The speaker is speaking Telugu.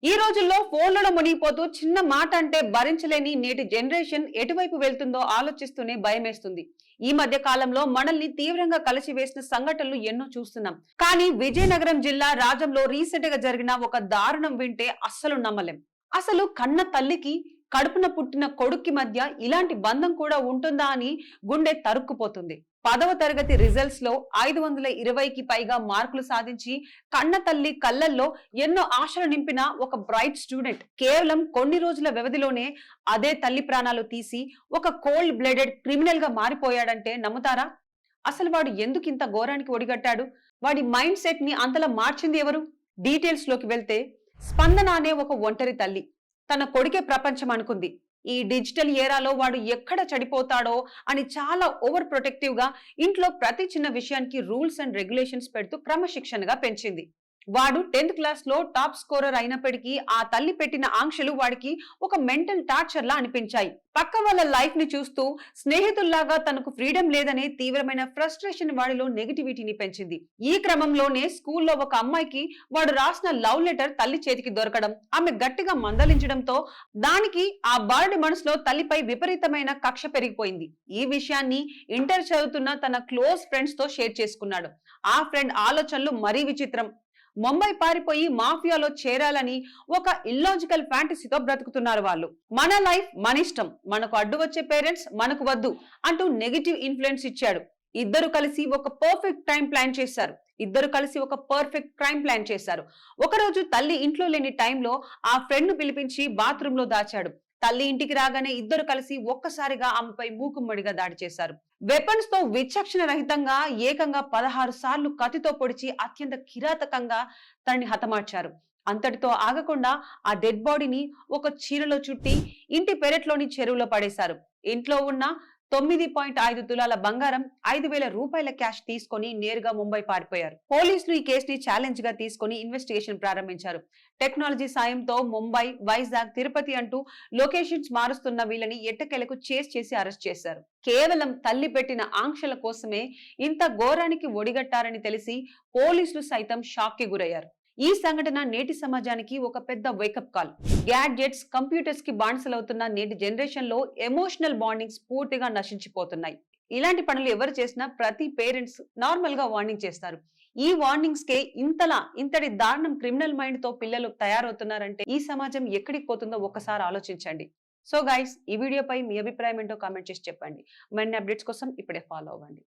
ఈ రోజుల్లో ఫోన్లలో మునిగిపోతూ చిన్న మాట అంటే భరించలేని నేటి జనరేషన్ ఎటువైపు వెళ్తుందో ఆలోచిస్తూనే భయమేస్తుంది. ఈ మధ్య కాలంలో మనల్ని తీవ్రంగా కలిసివేసిన సంఘటనలు ఎన్నో చూస్తున్నాం. కానీ విజయనగరం జిల్లా రాజంలో రీసెంట్ గా జరిగిన ఒక దారుణం వింటే అస్సలు నమ్మలేం. అసలు కన్న తల్లికి కడుపున పుట్టిన కొడుక్కి మధ్య ఇలాంటి బంధం కూడా ఉంటుందా అని గుండె తరుక్కుపోతుంది. 10వ తరగతి రిజల్ట్స్ లో 520కి పైగా మార్కులు సాధించి కన్న తల్లి కళ్ళల్లో ఎన్నో ఆశలు నింపిన ఒక బ్రైట్ స్టూడెంట్ కేవలం కొన్ని రోజుల వ్యవధిలోనే అదే తల్లి ప్రాణాలు తీసి ఒక కోల్డ్ బ్లడెడ్ క్రిమినల్ గా మారిపోయాడంటే నమ్ముతారా? అసలు వాడు ఎందుకు ఇంత ఘోరానికి ఒడిగట్టాడు? వాడి మైండ్ సెట్ ని అంతలా మార్చింది ఎవరు? డీటెయిల్స్ లోకి వెళ్తే, స్పందన అనే ఒక ఒంటరి తల్లి తన కొడుకే ప్రపంచం అనుకుంది. ఈ డిజిటల్ ఏరాలో వాడు ఎక్కడ చెడిపోతాడో అని చాలా ఓవర్ ప్రొటెక్టివ్ గా ఇంట్లో ప్రతి చిన్న విషయానికి రూల్స్ అండ్ రెగ్యులేషన్స్ పెడుతూ క్రమశిక్షణగా పెంచింది. వాడు 10th క్లాస్ లో టాప్ స్కోరర్ అయినప్పటికీ ఆ తల్లి పెట్టిన ఆంక్షలు వాడికి ఒక మెంటల్ టార్చర్ లా అనిపించాయి. పక్క వాళ్ళ లైఫ్ ని చూస్తూ స్నేహితుల్లాగా తనకు ఫ్రీడమ్ లేదనే తీవ్రమైన ఫ్రస్ట్రేషన్ వాడిలో నెగిటివిటీని పెంచింది. ఈ క్రమంలోనే స్కూల్లో ఒక అమ్మాయికి వాడు రాసిన లవ్ లెటర్ తల్లి చేతికి దొరకడం, ఆమె గట్టిగా మందలించడంతో దానికి ఆ బాలుడి మనసులో తల్లిపై విపరీతమైన కక్ష పెరిగిపోయింది. ఈ విషయాన్ని ఇంటర్ చదువుతున్న తన క్లోజ్ ఫ్రెండ్స్ తో షేర్ చేసుకున్నాడు. ఆ ఫ్రెండ్ ఆలోచనలు మరీ విచిత్రం. ముంబై పారిపోయి మాఫియాలో చేరాలని ఒక ఇల్లాజికల్ ఫ్యాంటసీతో బ్రతుకుతున్నారు వాళ్ళు. మన లైఫ్ మన ఇష్టం, మనకు అడ్డు వచ్చే పేరెంట్స్ మనకు వద్దు అంటూ నెగిటివ్ ఇన్ఫ్లుయెన్స్ ఇచ్చాడు. ఇద్దరు కలిసి ఒక పర్ఫెక్ట్ క్రైమ్ ప్లాన్ చేశారు. ఒకరోజు తల్లి ఇంట్లో లేని టైంలో ఆ ఫ్రెండ్ ను పిలిపించి బాత్రూమ్ లో దాచాడు. తల్లి ఇంటికి రాగానే ఇద్దరు కలిసి ఒక్కసారిగా ఆమెపై మూకుమ్మడిగా దాడి చేశారు. వెపన్స్ తో విచక్షణ రహితంగా ఏకంగా 16 సార్లు కత్తితో పొడిచి అత్యంత కిరాతకంగా తనని హతమార్చారు. అంతటితో ఆగకుండా ఆ డెడ్ బాడీని ఒక చీరలో చుట్టి ఇంటి పెరట్లోని చెరువులో పడేశారు. ఇంట్లో ఉన్న 9.5 తులాల బంగారం, 5,000 రూపాయల క్యాష్ తీసుకొని నేరుగా ముంబై పారిపోయారు. పోలీసులు ఈ కేసుని ఛాలెంజ్ గా తీసుకొని ఇన్వెస్టిగేషన్ ప్రారంభించారు. టెక్నాలజీ సాయంతో ముంబై, వైజాగ్, తిరుపతి అంటూ లొకేషన్స్ మారుస్తున్న వీళ్ళని ఎట్టకేలకు చేసి అరెస్ట్ చేశారు. కేవలం తల్లి పెట్టిన ఆంక్షల కోసమే ఇంత ఘోరానికి ఒడిగట్టారని తెలిసి పోలీసులు సైతం షాక్ కి గురయ్యారు. ఈ సంఘటన నేటి సమాజానికి ఒక పెద్ద వేకప్ కాల్. గ్యాడ్జెట్స్, కంప్యూటర్స్ కి బానిసలవుతున్న నేటి జనరేషన్ లో ఎమోషనల్ బాండింగ్స్ పూర్తిగా నశించిపోతున్నాయి. ఇలాంటి పనులు ఎవరు చేసినా ప్రతి పేరెంట్స్ నార్మల్ గా వార్నింగ్ చేస్తారు. ఈ వార్నింగ్స్ కే ఇంతటి దారుణం క్రిమినల్ మైండ్ తో పిల్లలు తయారవుతున్నారంటే ఈ సమాజం ఎక్కడికి పోతుందో ఒక్కసారి ఆలోచించండి. సో గైస్, ఈ వీడియోపై మీ అభిప్రాయం ఏంటో కామెంట్ చేసి చెప్పండి. మరిన్ని అప్డేట్స్ కోసం ఇప్పుడే ఫాలో అవ్వండి.